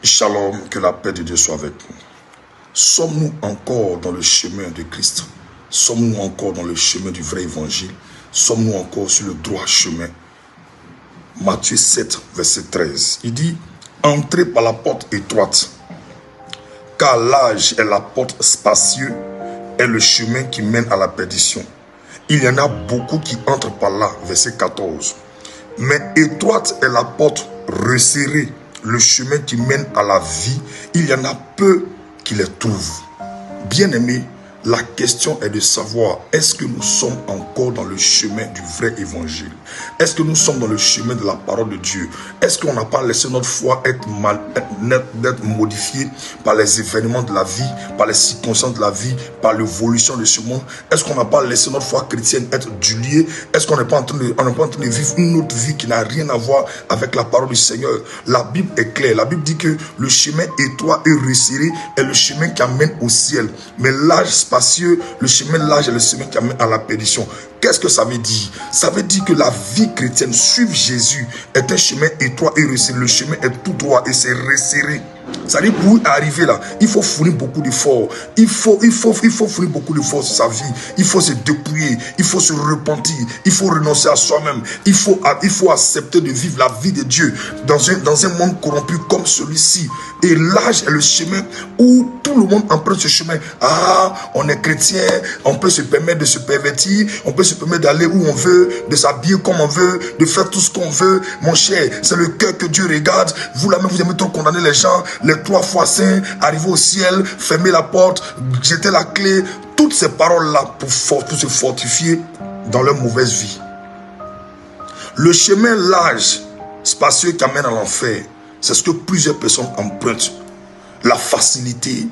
Shalom, que la paix de Dieu soit avec nous. Sommes-nous encore dans le chemin de Christ? Sommes-nous encore dans le chemin du vrai évangile? Sommes-nous encore sur le droit chemin? Matthieu 7, verset 13. Il dit, entrez par la porte étroite, car large est la porte spacieuse et le chemin qui mène à la perdition. Il y en a beaucoup qui entrent par là, verset 14. Mais étroite est la porte resserrée, le chemin qui mène à la vie. Il y en a peu qui les trouvent. Bien-aimés, la question est de savoir, est-ce que nous sommes encore dans le chemin du vrai évangile? Est-ce que nous sommes dans le chemin de la parole de Dieu? Est-ce qu'on n'a pas laissé notre foi être modifiée par les événements de la vie, par les circonstances de la vie, par l'évolution de ce monde? Est-ce qu'on n'a pas laissé notre foi chrétienne être diluée? Est-ce qu'on n'est pas en train de vivre une autre vie qui n'a rien à voir avec la parole du Seigneur? La Bible est claire. La Bible dit que le chemin étroit et resserré est le chemin qui amène au ciel. Mais large, spacieux, le chemin large est le chemin qui amène à la perdition. Qu'est-ce que ça veut dire? Ça veut dire que la vie chrétienne, suivre Jésus, est un chemin étroit et resserré. Le chemin est tout droit et c'est resserré. C'est-à-dire, pour arriver là, il faut fournir beaucoup d'efforts. Il faut fournir beaucoup d'efforts sur sa vie. Il faut se dépouiller. Il faut se repentir. Il faut renoncer à soi-même. Il faut accepter de vivre la vie de Dieu dans un monde corrompu comme celui-ci. Et l'âge est le chemin où tout le monde emprunte ce chemin. Ah, on est chrétien, on peut se permettre de se pervertir, on peut se permettre d'aller où on veut, de s'habiller comme on veut, de faire tout ce qu'on veut. Mon cher, c'est le cœur que Dieu regarde. Vous là-même, vous aimez trop condamner les gens. Les 3 fois saints, arriver au ciel, fermer la porte, jeter la clé. Toutes ces paroles-là pour se fortifier dans leur mauvaise vie. Le chemin large, spacieux qui amène à l'enfer, c'est ce que plusieurs personnes empruntent. La facilité.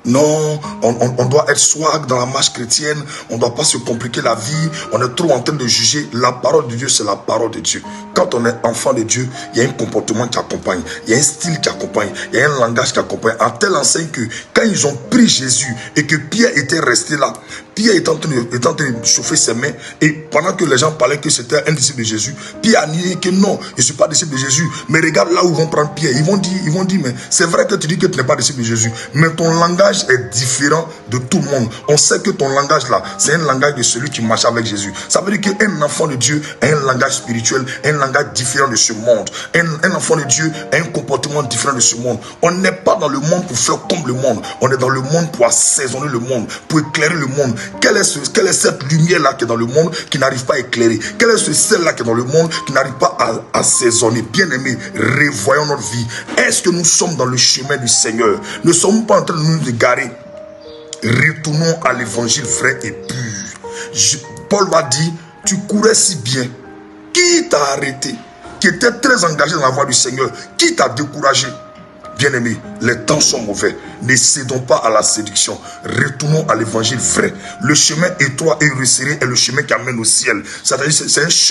Non, on doit être swag dans la marche chrétienne. On ne doit pas se compliquer la vie. On est trop en train de juger. La parole de Dieu, c'est la parole de Dieu. Quand on est enfant de Dieu, il y a un comportement qui accompagne. Il y a un style qui accompagne. Il y a un langage qui accompagne. À telle enseigne que quand ils ont pris Jésus et que Pierre était resté là, Pierre était en train de chauffer ses mains. Et pendant que les gens parlaient que c'était un disciple de Jésus, Pierre a nié que non, je ne suis pas disciple de Jésus. Mais regarde là où ils vont prendre Pierre. Ils vont dire, mais c'est vrai que tu dis que tu n'es pas disciple de Jésus. Mais ton langage est différent de tout le monde. On sait que ton langage là, c'est un langage de celui qui marche avec Jésus. Ça veut dire qu'un enfant de Dieu a un langage spirituel, un langage différent de ce monde. Un enfant de Dieu a un comportement différent de ce monde. On n'est pas dans le monde pour faire comme le monde. On est dans le monde pour assaisonner le monde, pour éclairer le monde. Quelle est cette lumière-là qui est dans le monde qui n'arrive pas à éclairer? Quel est ce sel-là qui est dans le monde qui n'arrive pas à assaisonner? Bien-aimés, revoyons notre vie. Est-ce que nous sommes dans le chemin du Seigneur? Ne sommes pas en train de nous égarer. Retournons à l'évangile vrai et pur. Paul va dire, tu courais si bien. Qui t'a arrêté? Qui était très engagé dans la voie du Seigneur? Qui t'a découragé? Bien-aimés, les temps sont mauvais. Ne cédons pas à la séduction. Retournons à l'évangile vrai. Le chemin étroit et resserré est le chemin qui amène au ciel. C'est-à-dire, c'est un chemin